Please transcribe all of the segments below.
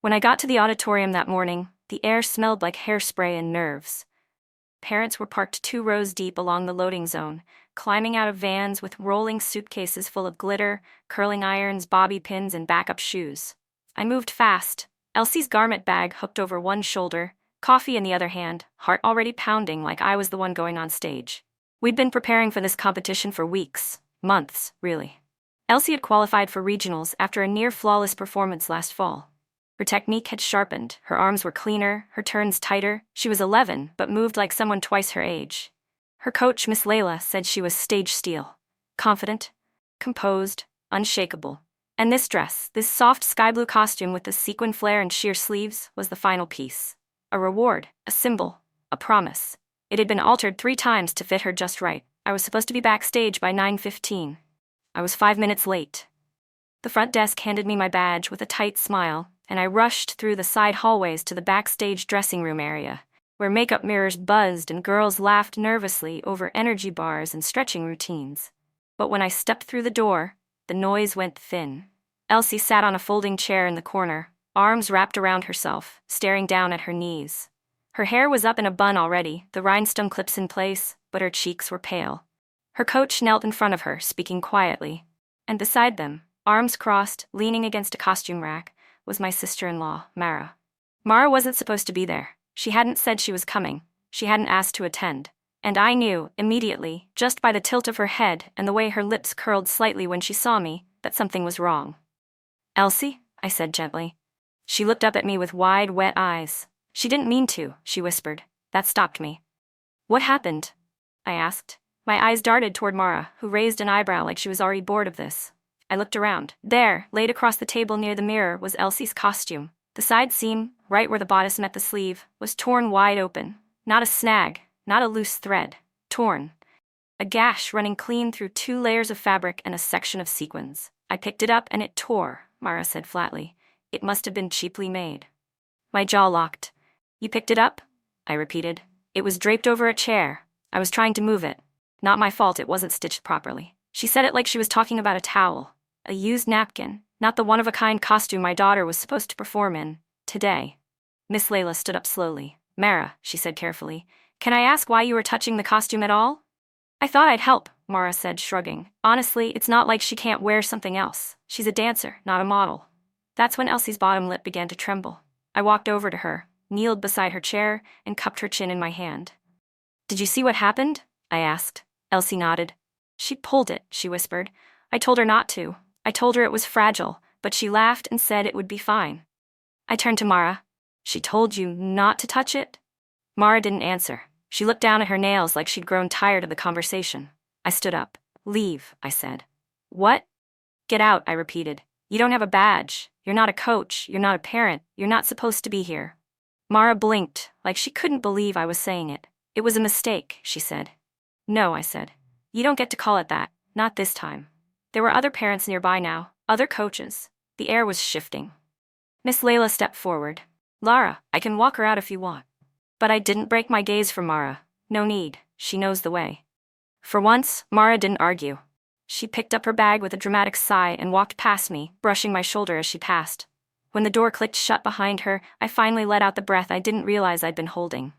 When I got to the auditorium that morning, the air smelled like hairspray and nerves. Parents were parked 2 rows deep along the loading zone, climbing out of vans with rolling suitcases full of glitter, curling irons, bobby pins, and backup shoes. I moved fast, Elsie's garment bag hooked over one shoulder, coffee in the other hand, heart already pounding like I was the one going on stage. We'd been preparing for this competition for weeks, months, really. Elsie had qualified for regionals after a near-flawless performance last fall. Her technique had sharpened, her arms were cleaner, her turns tighter. She was 11, but moved like someone twice her age. Her coach, Miss Layla, said she was stage steel. Confident, composed, unshakable. And this dress, this soft sky blue costume with the sequin flare and sheer sleeves, was the final piece. A reward, a symbol, a promise. It had been altered 3 times to fit her just right. I was supposed to be backstage by 9:15. I was 5 minutes late. The front desk handed me my badge with a tight smile, and I rushed through the side hallways to the backstage dressing room area, where makeup mirrors buzzed and girls laughed nervously over energy bars and stretching routines. But when I stepped through the door, the noise went thin. Elsie sat on a folding chair in the corner, arms wrapped around herself, staring down at her knees. Her hair was up in a bun already, the rhinestone clips in place, but her cheeks were pale. Her coach knelt in front of her, speaking quietly. And beside them, arms crossed, leaning against a costume rack, was my sister-in-law, Mara. Mara wasn't supposed to be there. She hadn't said she was coming. She hadn't asked to attend. And I knew, immediately, just by the tilt of her head and the way her lips curled slightly when she saw me, that something was wrong. "Elsie?" I said gently. She looked up at me with wide, wet eyes. "She didn't mean to," she whispered. That stopped me. "What happened?" I asked. My eyes darted toward Mara, who raised an eyebrow like she was already bored of this. I looked around. There, laid across the table near the mirror, was Elsie's costume. The side seam, right where the bodice met the sleeve, was torn wide open. Not a snag, not a loose thread. Torn. A gash running clean through 2 layers of fabric and a section of sequins. I picked it up and it tore, Mara said flatly. It must have been cheaply made. My jaw locked. "You picked it up?" I repeated. "It was draped over a chair. I was trying to move it. Not my fault it wasn't stitched properly." She said it like she was talking about a towel. A used napkin, not the one-of-a-kind costume my daughter was supposed to perform in, today. Miss Layla stood up slowly. "Mara," she said carefully, "can I ask why you were touching the costume at all?" "I thought I'd help," Mara said, shrugging. "Honestly, it's not like she can't wear something else. She's a dancer, not a model." That's when Elsie's bottom lip began to tremble. I walked over to her, kneeled beside her chair, and cupped her chin in my hand. "Did you see what happened?" I asked. Elsie nodded. "She pulled it," she whispered. "I told her not to. I told her it was fragile, but she laughed and said it would be fine." I turned to Mara. "She told you not to touch it?" Mara didn't answer. She looked down at her nails like she'd grown tired of the conversation. I stood up. "Leave," I said. "What?" "Get out," I repeated. "You don't have a badge. You're not a coach. You're not a parent. You're not supposed to be here." Mara blinked, like she couldn't believe I was saying it. "It was a mistake," she said. "No," I said. "You don't get to call it that. Not this time." There were other parents nearby now, other coaches. The air was shifting. Miss Layla stepped forward. "Lara, I can walk her out if you want." But I didn't break my gaze for Mara. No need, she knows the way. For once, Mara didn't argue. She picked up her bag with a dramatic sigh and walked past me, brushing my shoulder as she passed. When the door clicked shut behind her, I finally let out the breath I didn't realize I'd been holding.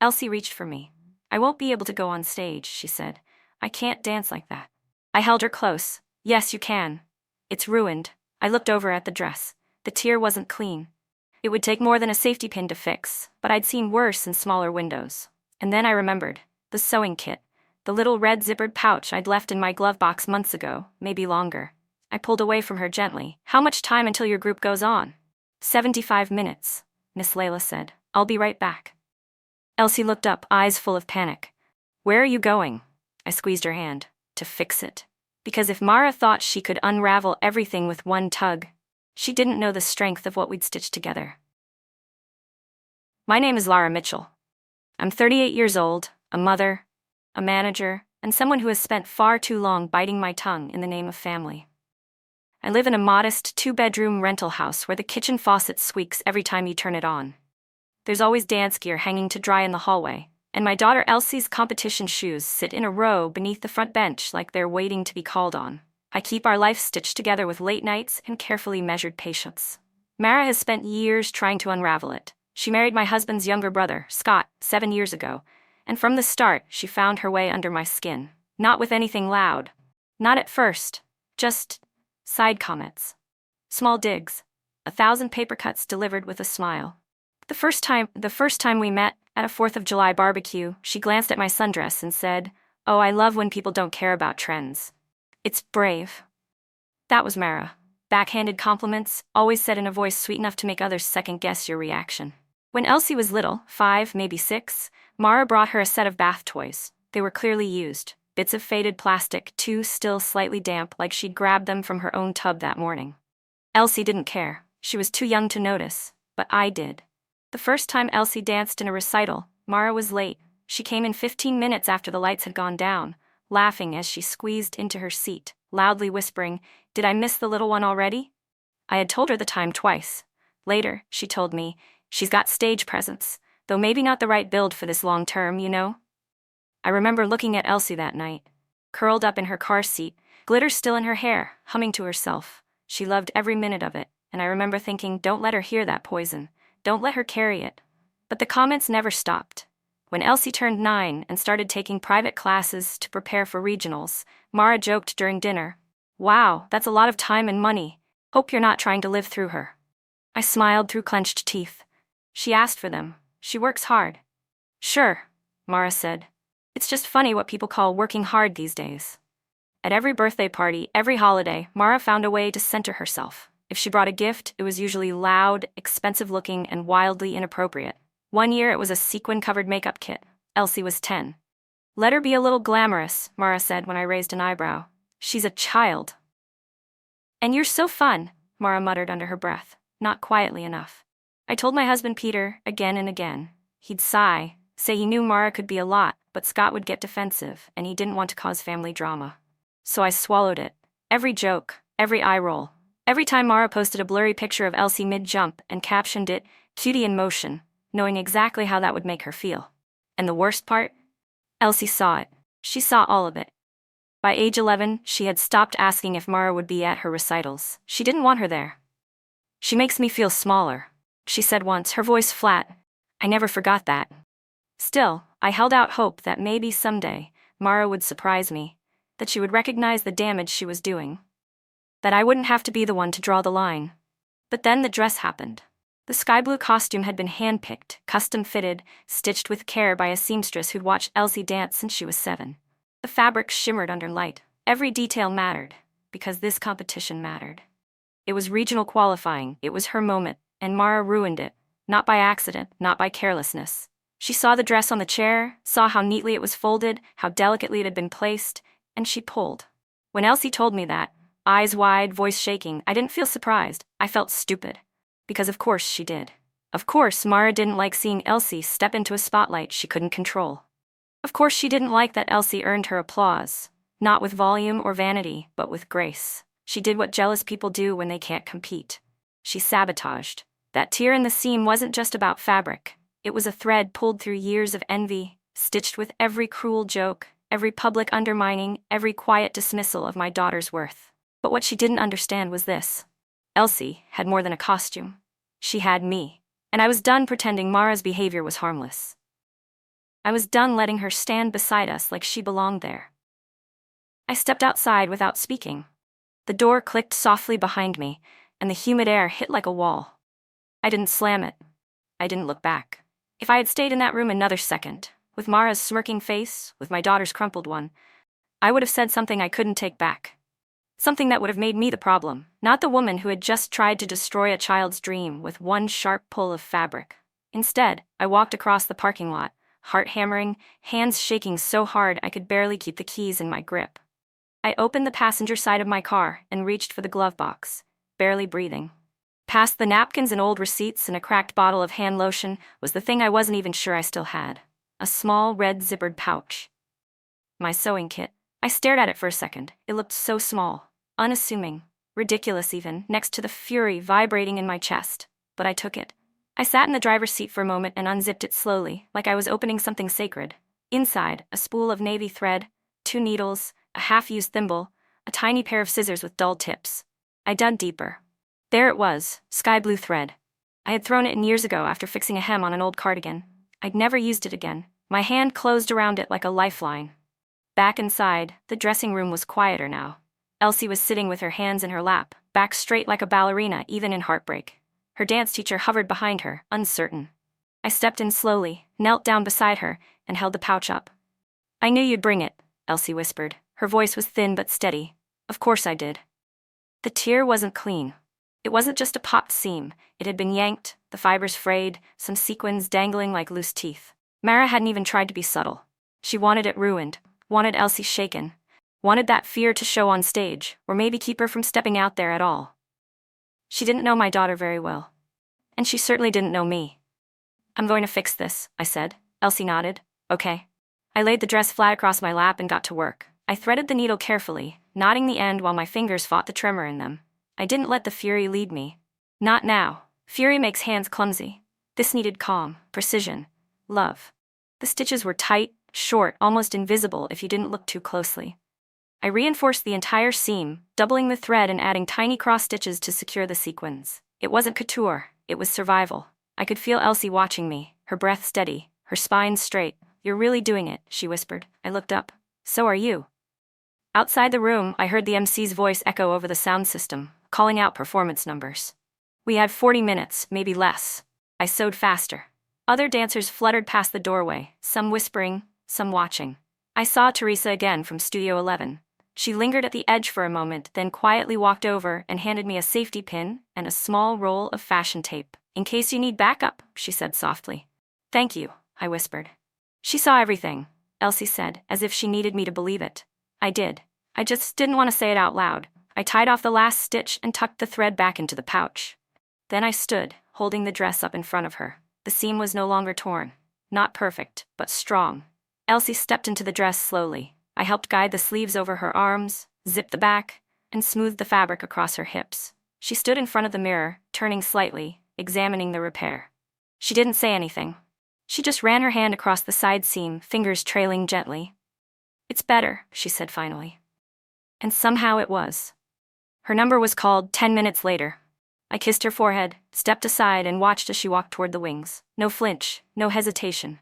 Elsie reached for me. "I won't be able to go on stage," she said. "I can't dance like that." I held her close. "Yes, you can. It's ruined." I looked over at the dress. The tear wasn't clean. It would take more than a safety pin to fix, but I'd seen worse in smaller windows. And then I remembered. The sewing kit. The little red zippered pouch I'd left in my glove box months ago, maybe longer. I pulled away from her gently. "How much time until your group goes on?" 75 minutes, Miss Layla said. "I'll be right back." Elsie looked up, eyes full of panic. "Where are you going?" I squeezed her hand. "To fix it." Because if Mara thought she could unravel everything with one tug, she didn't know the strength of what we'd stitched together. My name is Lara Mitchell. I'm 38 years old, a mother, a manager, and someone who has spent far too long biting my tongue in the name of family. I live in a modest 2-bedroom rental house where the kitchen faucet squeaks every time you turn it on. There's always dance gear hanging to dry in the hallway, and my daughter Elsie's competition shoes sit in a row beneath the front bench like they're waiting to be called on. I keep our life stitched together with late nights and carefully measured patience. Mara has spent years trying to unravel it. She married my husband's younger brother, Scott, 7 years ago, and from the start, she found her way under my skin. Not with anything loud. Not at first. Just side comments. Small digs. 1,000 paper cuts delivered with a smile. The first time we met, at a 4th of July barbecue, she glanced at my sundress and said, "Oh, I love when people don't care about trends. It's brave." That was Mara. Backhanded compliments, always said in a voice sweet enough to make others second-guess your reaction. When Elsie was little, 5, maybe 6, Mara brought her a set of bath toys. They were clearly used. Bits of faded plastic, 2 still slightly damp, like she'd grabbed them from her own tub that morning. Elsie didn't care. She was too young to notice, but I did. The first time Elsie danced in a recital, Mara was late. She came in 15 minutes after the lights had gone down, laughing as she squeezed into her seat, loudly whispering, "Did I miss the little one already?" I had told her the time twice. Later, she told me, "She's got stage presence, though maybe not the right build for this long term, you know?" I remember looking at Elsie that night, curled up in her car seat, glitter still in her hair, humming to herself. She loved every minute of it, and I remember thinking, don't let her hear that poison. Don't let her carry it. But the comments never stopped. When Elsie turned 9 and started taking private classes to prepare for regionals, Mara joked during dinner, "Wow, that's a lot of time and money. Hope you're not trying to live through her." I smiled through clenched teeth. She asked for them. She works hard. "Sure," Mara said. "It's just funny what people call working hard these days." At every birthday party, every holiday, Mara found a way to center herself. If she brought a gift, it was usually loud, expensive-looking, and wildly inappropriate. One year it was a sequin-covered makeup kit. Elsie was 10. "Let her be a little glamorous," Mara said when I raised an eyebrow. "She's a child." "And you're so fun," Mara muttered under her breath, not quietly enough. I told my husband Peter again and again. He'd sigh, say he knew Mara could be a lot, but Scott would get defensive, and he didn't want to cause family drama. So I swallowed it. Every joke, every eye roll. Every time Mara posted a blurry picture of Elsie mid-jump and captioned it, "Cutie in motion," knowing exactly how that would make her feel. And the worst part? Elsie saw it. She saw all of it. By age 11, she had stopped asking if Mara would be at her recitals. She didn't want her there. "She makes me feel smaller," she said once, her voice flat. I never forgot that. Still, I held out hope that maybe someday, Mara would surprise me, that she would recognize the damage she was doing. That I wouldn't have to be the one to draw the line. But then the dress happened. The sky blue costume had been hand-picked, custom-fitted, stitched with care by a seamstress who'd watched Elsie dance since she was 7. The fabric shimmered under light. Every detail mattered, because this competition mattered. It was regional qualifying, it was her moment, and Mara ruined it, not by accident, not by carelessness. She saw the dress on the chair, saw how neatly it was folded, how delicately it had been placed, and she pulled. When Elsie told me that, eyes wide, voice shaking, I didn't feel surprised, I felt stupid. Because of course she did. Of course Mara didn't like seeing Elsie step into a spotlight she couldn't control. Of course she didn't like that Elsie earned her applause, not with volume or vanity, but with grace. She did what jealous people do when they can't compete. She sabotaged. That tear in the seam wasn't just about fabric. It was a thread pulled through years of envy, stitched with every cruel joke, every public undermining, every quiet dismissal of my daughter's worth. But what she didn't understand was this. Elsie had more than a costume. She had me. And I was done pretending Mara's behavior was harmless. I was done letting her stand beside us like she belonged there. I stepped outside without speaking. The door clicked softly behind me, and the humid air hit like a wall. I didn't slam it. I didn't look back. If I had stayed in that room another second, with Mara's smirking face, with my daughter's crumpled one, I would have said something I couldn't take back. Something that would have made me the problem, not the woman who had just tried to destroy a child's dream with one sharp pull of fabric. Instead, I walked across the parking lot, heart hammering, hands shaking so hard I could barely keep the keys in my grip. I opened the passenger side of my car and reached for the glove box, barely breathing. Past the napkins and old receipts and a cracked bottle of hand lotion was the thing I wasn't even sure I still had. A small red zippered pouch. My sewing kit. I stared at it for a second. It looked so small, unassuming, ridiculous even, next to the fury vibrating in my chest. But I took it. I sat in the driver's seat for a moment and unzipped it slowly, like I was opening something sacred. Inside, a spool of navy thread, 2 needles, a half-used thimble, a tiny pair of scissors with dull tips. I dug deeper. There it was, sky blue thread. I had thrown it in years ago after fixing a hem on an old cardigan. I'd never used it again. My hand closed around it like a lifeline. Back inside, the dressing room was quieter now. Elsie was sitting with her hands in her lap, back straight like a ballerina even in heartbreak. Her dance teacher hovered behind her, uncertain. I stepped in slowly, knelt down beside her, and held the pouch up. "I knew you'd bring it," Elsie whispered. Her voice was thin but steady. "Of course I did." The tear wasn't clean. It wasn't just a popped seam. It had been yanked, the fibers frayed, some sequins dangling like loose teeth. Mara hadn't even tried to be subtle. She wanted it ruined, wanted Elsie shaken, wanted that fear to show on stage, or maybe keep her from stepping out there at all. She didn't know my daughter very well. And she certainly didn't know me. "I'm going to fix this," I said. Elsie nodded. "Okay." I laid the dress flat across my lap and got to work. I threaded the needle carefully, knotting the end while my fingers fought the tremor in them. I didn't let the fury lead me. Not now. Fury makes hands clumsy. This needed calm, precision, love. The stitches were tight, short, almost invisible if you didn't look too closely. I reinforced the entire seam, doubling the thread and adding tiny cross stitches to secure the sequins. It wasn't couture, it was survival. I could feel Elsie watching me, her breath steady, her spine straight. "You're really doing it," she whispered. I looked up. "So are you." Outside the room, I heard the MC's voice echo over the sound system, calling out performance numbers. We had 40 minutes, maybe less. I sewed faster. Other dancers fluttered past the doorway, some whispering, some watching. I saw Teresa again from Studio 11. She lingered at the edge for a moment, then quietly walked over and handed me a safety pin and a small roll of fashion tape. "In case you need backup," she said softly. "Thank you," I whispered. "She saw everything," Elsie said, as if she needed me to believe it. I did. I just didn't want to say it out loud. I tied off the last stitch and tucked the thread back into the pouch. Then I stood, holding the dress up in front of her. The seam was no longer torn. Not perfect, but strong. Elsie stepped into the dress slowly. I helped guide the sleeves over her arms, zipped the back, and smoothed the fabric across her hips. She stood in front of the mirror, turning slightly, examining the repair. She didn't say anything. She just ran her hand across the side seam, fingers trailing gently. "It's better," she said finally. And somehow it was. Her number was called 10 minutes later. I kissed her forehead, stepped aside, and watched as she walked toward the wings. No flinch, no hesitation.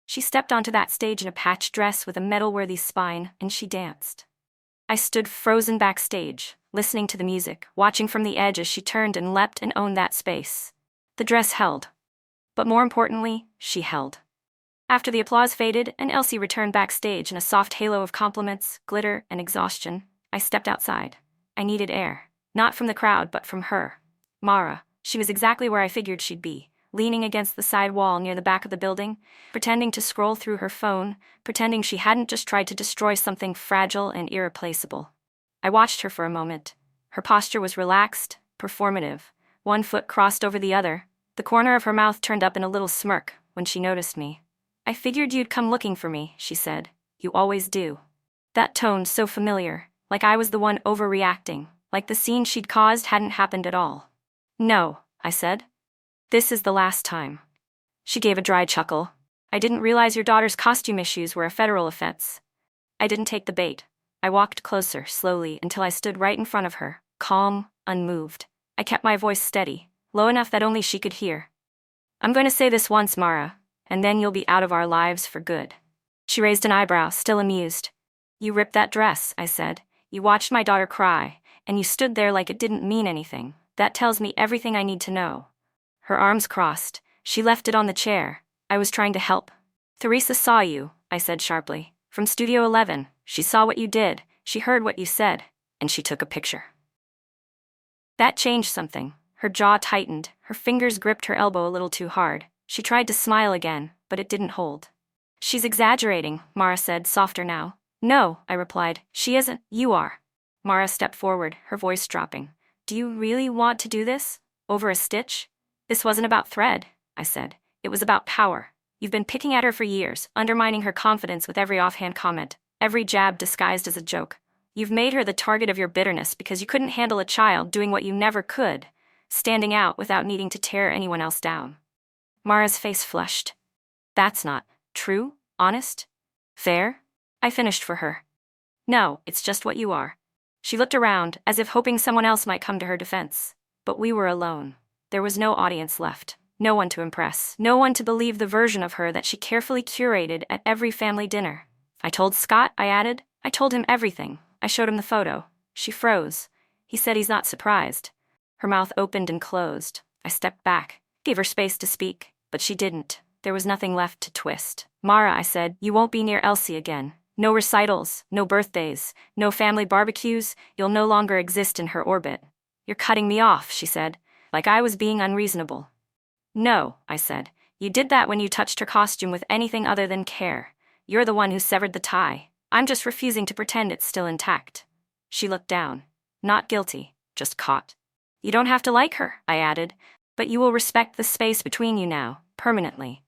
She stepped onto that stage in a patched dress with a medal-worthy spine, and she danced. I stood frozen backstage, listening to the music, watching from the edge as she turned and leapt and owned that space. The dress held. But more importantly, she held. After the applause faded and Elsie returned backstage in a soft halo of compliments, glitter, and exhaustion, I stepped outside. I needed air. Not from the crowd, but from her. Mara. She was exactly where I figured she'd be, leaning against the side wall near the back of the building, pretending to scroll through her phone, pretending she hadn't just tried to destroy something fragile and irreplaceable. I watched her for a moment. Her posture was relaxed, performative, one foot crossed over the other. The corner of her mouth turned up in a little smirk when she noticed me. "I figured you'd come looking for me," she said. "You always do." That tone so familiar, like I was the one overreacting, like the scene she'd caused hadn't happened at all. "No," I said. "This is the last time." She gave a dry chuckle. "I didn't realize your daughter's costume issues were a federal offense." I didn't take the bait. I walked closer, slowly, until I stood right in front of her, calm, unmoved. I kept my voice steady, low enough that only she could hear. "I'm going to say this once, Mara, and then you'll be out of our lives for good." She raised an eyebrow, still amused. "You ripped that dress," I said. "You watched my daughter cry, and you stood there like it didn't mean anything. That tells me everything I need to know." Her arms crossed. She left it on the chair. "I was trying to help." "Teresa saw you," I said sharply. "From Studio 11. She saw what you did, she heard what you said, and she took a picture." That changed something. Her jaw tightened, her fingers gripped her elbow a little too hard. She tried to smile again, but it didn't hold. "She's exaggerating," Mara said, softer now. "No," I replied. "She isn't. You are." Mara stepped forward, her voice dropping. "Do you really want to do this? Over a stitch?" "This wasn't about thread," I said. "It was about power. You've been picking at her for years, undermining her confidence with every offhand comment, every jab disguised as a joke. You've made her the target of your bitterness because you couldn't handle a child doing what you never could, standing out without needing to tear anyone else down." Mara's face flushed. "That's not true, honest, fair?" I finished for her. "No, it's just what you are." She looked around, as if hoping someone else might come to her defense. But we were alone. There was no audience left. No one to impress. No one to believe the version of her that she carefully curated at every family dinner. I told Scott, I added. I told him everything. I showed him the photo. She froze. He said he's not surprised. Her mouth opened and closed. I stepped back, gave her space to speak, but she didn't. There was nothing left to twist. Mara, I said, you won't be near Elsie again. No recitals, no birthdays, no family barbecues. You'll no longer exist in her orbit. You're cutting me off, she said, like I was being unreasonable. No, I said. You did that when you touched her costume with anything other than care. You're the one who severed the tie. I'm just refusing to pretend it's still intact. She looked down. Not guilty, just caught. You don't have to like her, I added, but you will respect the space between you now, permanently.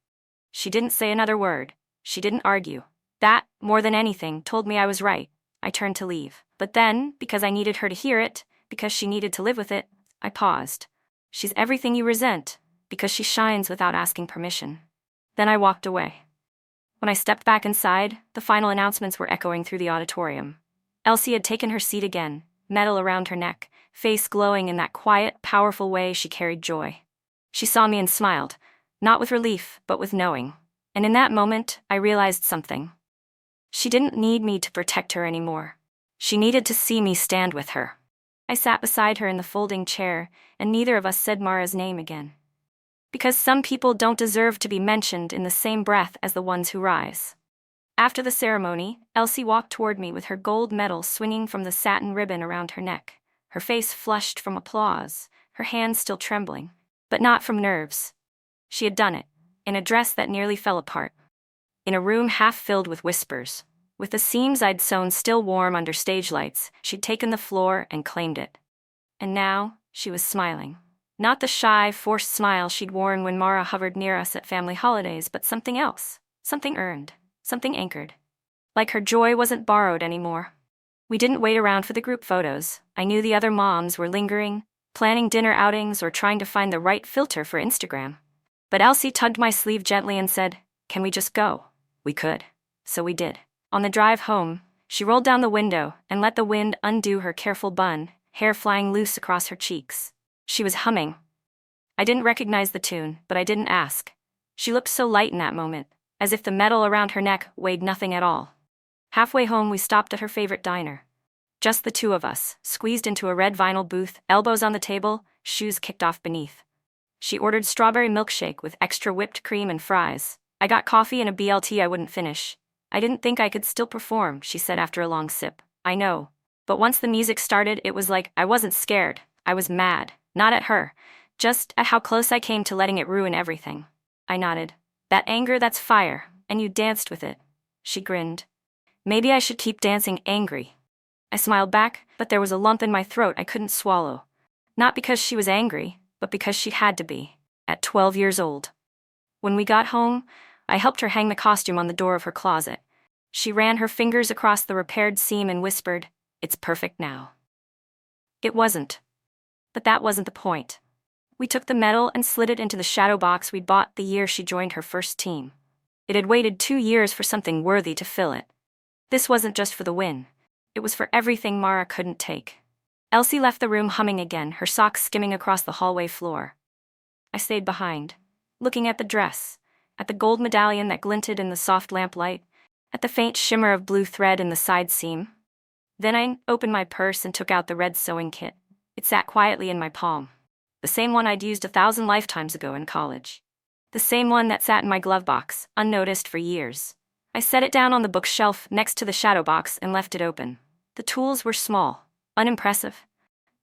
She didn't say another word. She didn't argue. That, more than anything, told me I was right. I turned to leave. But then, because I needed her to hear it, because she needed to live with it, I paused. She's everything you resent, because she shines without asking permission. Then I walked away. When I stepped back inside, the final announcements were echoing through the auditorium. Elsie had taken her seat again, medal around her neck, face glowing in that quiet, powerful way she carried joy. She saw me and smiled, not with relief, but with knowing. And in that moment, I realized something. She didn't need me to protect her anymore. She needed to see me stand with her. I sat beside her in the folding chair, and neither of us said Mara's name again. Because some people don't deserve to be mentioned in the same breath as the ones who rise. After the ceremony, Elsie walked toward me with her gold medal swinging from the satin ribbon around her neck, her face flushed from applause, her hands still trembling, but not from nerves. She had done it, in a dress that nearly fell apart. In a room half filled with whispers. With the seams I'd sewn still warm under stage lights, she'd taken the floor and claimed it. And now, she was smiling. Not the shy, forced smile she'd worn when Mara hovered near us at family holidays, but something else. Something earned. Something anchored. Like her joy wasn't borrowed anymore. We didn't wait around for the group photos. I knew the other moms were lingering, planning dinner outings or trying to find the right filter for Instagram. But Elsie tugged my sleeve gently and said, "Can we just go?" We could. So we did. On the drive home, she rolled down the window and let the wind undo her careful bun, hair flying loose across her cheeks. She was humming. I didn't recognize the tune, but I didn't ask. She looked so light in that moment, as if the metal around her neck weighed nothing at all. Halfway home, we stopped at her favorite diner. Just the two of us, squeezed into a red vinyl booth, elbows on the table, shoes kicked off beneath. She ordered strawberry milkshake with extra whipped cream and fries. I got coffee and a BLT I wouldn't finish. I didn't think I could still perform, she said after a long sip. I know. But once the music started, it was like I wasn't scared. I was mad. Not at her. Just at how close I came to letting it ruin everything. I nodded. That anger, that's fire, and you danced with it. She grinned. Maybe I should keep dancing angry. I smiled back, but there was a lump in my throat I couldn't swallow. Not because she was angry, but because she had to be, at 12 years old. When we got home, I helped her hang the costume on the door of her closet. She ran her fingers across the repaired seam and whispered, "It's perfect now." It wasn't. But that wasn't the point. We took the medal and slid it into the shadow box we'd bought the year she joined her first team. It had waited 2 years for something worthy to fill it. This wasn't just for the win. It was for everything Mara couldn't take. Elsie left the room humming again, her socks skimming across the hallway floor. I stayed behind, looking at the dress, at the gold medallion that glinted in the soft lamplight, at the faint shimmer of blue thread in the side seam. Then I opened my purse and took out the red sewing kit. It sat quietly in my palm. The same one I'd used 1,000 lifetimes ago in college. The same one that sat in my glove box, unnoticed for years. I set it down on the bookshelf next to the shadow box and left it open. The tools were small, unimpressive,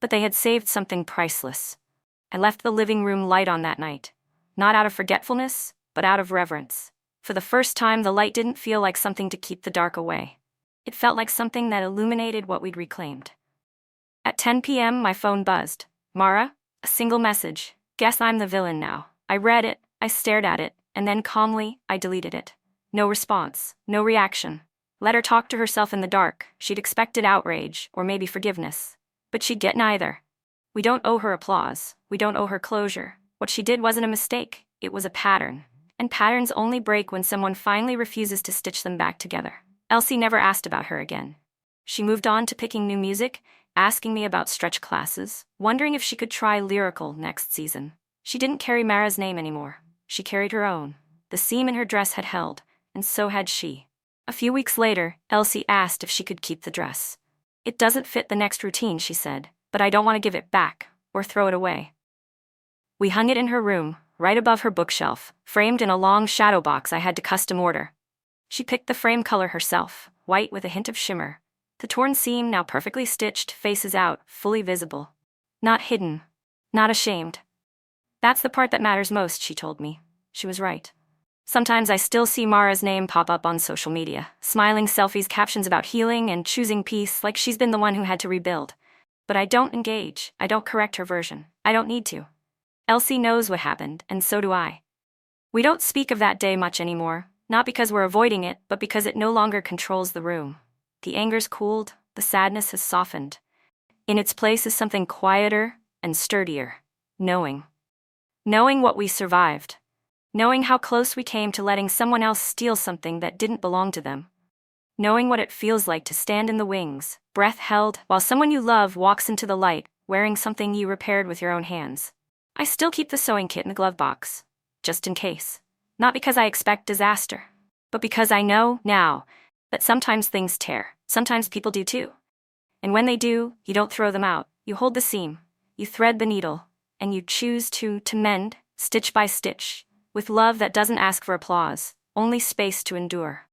but they had saved something priceless. I left the living room light on that night, not out of forgetfulness, but out of reverence. For the first time, the light didn't feel like something to keep the dark away. It felt like something that illuminated what we'd reclaimed. At 10 p.m., my phone buzzed. "Mara?" A single message. "Guess I'm the villain now." I read it, I stared at it, and then calmly, I deleted it. No response, no reaction. Let her talk to herself in the dark. She'd expected outrage, or maybe forgiveness. But she'd get neither. We don't owe her applause. We don't owe her closure. What she did wasn't a mistake. It was a pattern. And patterns only break when someone finally refuses to stitch them back together. Elsie never asked about her again. She moved on to picking new music, asking me about stretch classes, wondering if she could try lyrical next season. She didn't carry Mara's name anymore. She carried her own. The seam in her dress had held, and so had she. A few weeks later, Elsie asked if she could keep the dress. "It doesn't fit the next routine," she said, "but I don't want to give it back or throw it away." We hung it in her room, right above her bookshelf, framed in a long shadow box I had to custom order. She picked the frame color herself, white with a hint of shimmer. The torn seam, now perfectly stitched, faces out, fully visible. Not hidden. Not ashamed. "That's the part that matters most," she told me. She was right. Sometimes I still see Mara's name pop up on social media, smiling selfies, captions about healing and choosing peace, like she's been the one who had to rebuild. But I don't engage. I don't correct her version. I don't need to. Elsie knows what happened, and so do I. We don't speak of that day much anymore, not because we're avoiding it, but because it no longer controls the room. The anger's cooled, the sadness has softened. In its place is something quieter and sturdier. Knowing. Knowing what we survived. Knowing how close we came to letting someone else steal something that didn't belong to them. Knowing what it feels like to stand in the wings, breath held, while someone you love walks into the light, wearing something you repaired with your own hands. I still keep the sewing kit in the glove box, just in case. Not because I expect disaster, but because I know, now, that sometimes things tear. Sometimes people do too. And when they do, you don't throw them out. You hold the seam, you thread the needle, and you choose to mend, stitch by stitch, with love that doesn't ask for applause, only space to endure.